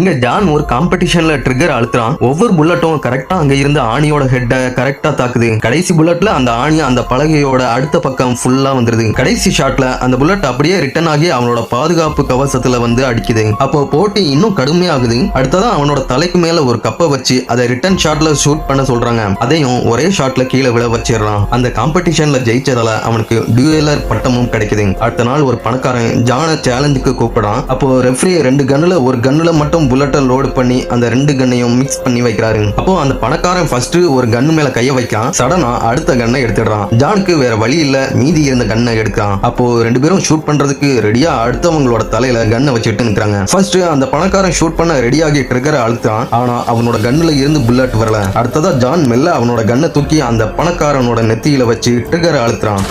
இங்க ஜான் ஒரு காம்படிஷன்ல ட்ரிகர் அழுத்துறான். ஒவ்வொரு புல்லட்டும் கரெக்டா அங்க இருந்து ஆணியோட ஹெட்ட கரெக்டா தாக்குது. கடைசி புல்லட்ல அந்த ஆணி அந்த பலகையோட அடுத்த பக்கம் ஃபுல்லா வந்துருது. கடைசி ஷாட்ல அந்த புல்லட் அப்படியே ரிட்டர்ன் ஆகி அவனோட பாதுகாப்பு கவசத்துல வந்து அடிக்குது. அப்போ போட்டி இன்னும் கடுமையாகுது. அடுத்ததான் அவனோட தலைக்கு மேல ஒரு கப்பை வச்சு அதை ரிட்டர்ன் ஷாட்ல ஷூட் பண்ண சொல்றாங்க. அதையும் ஒரே ஷாட்ல கீழே விழ வச்சிடறான். அந்த காம்படிஷன்ல ஜெயிச்சதால அவனுக்கு டியூயலர் பட்டமும் கிடைக்குது. அடுத்த நாள் ஒரு பணக்காரன் ஜான சேலஞ்சுக்கு கூப்பிடான். அப்போ ரெஃப்ரி 2 கன்னுல ஒரு கன்னுல மட்டும் புல்லட்டை லோடு பண்ணி அந்த 2 கன்னையும் மிக்ஸ் பண்ணி வைக்கிறாரு. அப்போ அந்த பணக்காரன் ஃபர்ஸ்ட் ஒரு கன்னு மேல கைய வைக்கான். சடனா அடுத்த கன்னை எடுத்துடுறான். ஜானுக்கு வேற வழி இல்ல, மீதி இருந்த கன்னை எடுக்கிறான். அப்போ 2 பேரும் ஷூட் பண்றதுக்கு ரெடியா அடுத்தவங்களோட தலையில கன்னை வச்சுட்டு நிக்கிறாங்க. ஃபர்ஸ்ட் அந்த பணக்காரன் ஷூட் பண்ண ரெடியாகி ட்ரிகரை அழுத்தான். ஆனா அவனோட கன்னுல இருந்து புல்லட் வரல. அடுத்ததா ஜான் மெல்ல அவனோட கன்னை தூக்கி அந்த பணக்காரனோட நெத்தியில வச்சு ட்ரிகரை அழுத்துறான்.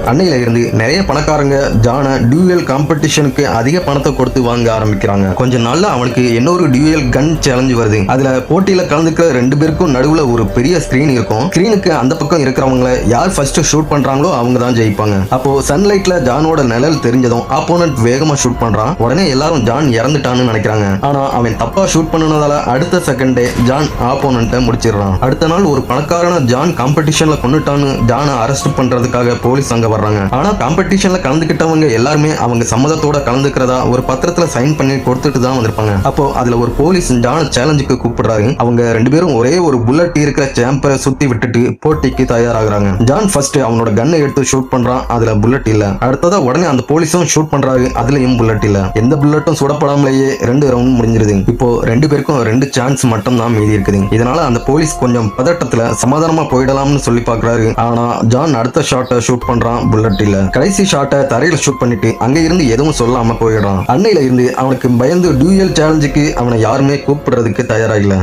அன்னையில இருந்து நிறைய பணக்காரங்க ஜான டியூயல் காம்படிஷனுக்கு அதிக பணத்தை கொடுத்து வாங்க ஆரம்பிக்கிறாங்க. கொஞ்ச நாள்ல அவனுக்கு இன்னொரு டியூயல் கன் சேலஞ்ச் வருது. அதுல போட்டியில கலந்துக்கிற 2 பேருக்கும் நடுவுல ஒரு பெரிய ஸ்கிரீன் இருக்கும். ஸ்கிரீனுக்கு அந்த பக்கம் இருக்கிறவங்களை யார் ஃபர்ஸ்ட் ஷூட் பண்றாங்களோ அவங்க தான் ஜெயிப்பாங்க. அப்போ சன்லைட்ல ஜானோட நிழல் தெரிஞ்சதும் ஆப்போனன்ட் வேகமா ஷூட் பண்றான். உடனே எல்லாரும் ஜான் இறந்துட்டான்னு நினைக்கிறாங்க. ஆனா அவன் தப்பா ஷூட் பண்ணனதால அடுத்த செகண்டே ஜான் ஆப்போனன்ட்டை முடிச்சிடறான். அடுத்த நாள் ஒரு பணக்காரன ஜான் காம்படிஷன்ல கொண்டுட்டான்னு ஜானை அரெஸ்ட் பண்றதுக்காக போலீஸ் அங்க வர்றாங்க. ஆனா காம்படிஷன்ல கலந்துக்கிட்டவங்க எல்லாருமே அவங்க சம்மதத்தோட கலந்துக்கிறதா ஒரு பத்திரத்துல சைன் பண்ணி கொடுத்துட்டு தான் வந்திருப்பாங்க. அப்போ அதுல ஒரு போலீஸ் ஜான சேலஞ்சுக்கு கூப்பிடுறாரு. அவங்க 2 பேரும் ஒரே ஒரு புல்லட் இருக்கிற சேம்பரை சுத்தி விட்டுட்டு போட்டிக்கு தயாராகிறாங்க. ஜான் ஃபர்ஸ்ட் அவனோட கன்னை எடுத்து ஷூட் பண்றான். அதுல புல்லட் இல்ல. அடுத்ததா உடனே அந்த போலீஸும் ஷூட் பண்றாரு. அதுலயும் புல்லட் இல்ல. எந்த புல்லட்டும் சுடப்படாமலேயே 2 ரவுண்ட் முடிஞ்சிருது. இப்போ 2 பேருக்கும் 2 சான்ஸ் மட்டும் தான் மீதி இருக்குது. இதனால அந்த போலீஸ் கொஞ்சம் பதட்டத்துல சமாதானமா போயிடலாம்னு சொல்லி பாக்குறாரு. ஆனா ஜான் அடுத்த ஷாட்டை ஷூட் பண்றான். புல்லட் இல்ல. கடைசி ஷாட்டை தரையில ஷூட் பண்ணிட்டு அங்க இருந்து எதுவும் சொல்லாம போயிடுறான். அன்னையில இருந்து அவனுக்கு பயந்து டியூயல் சேலஞ்சுக்கு அவனை யாருமே கூப்பிடுறதுக்கு தயாரா இல்ல.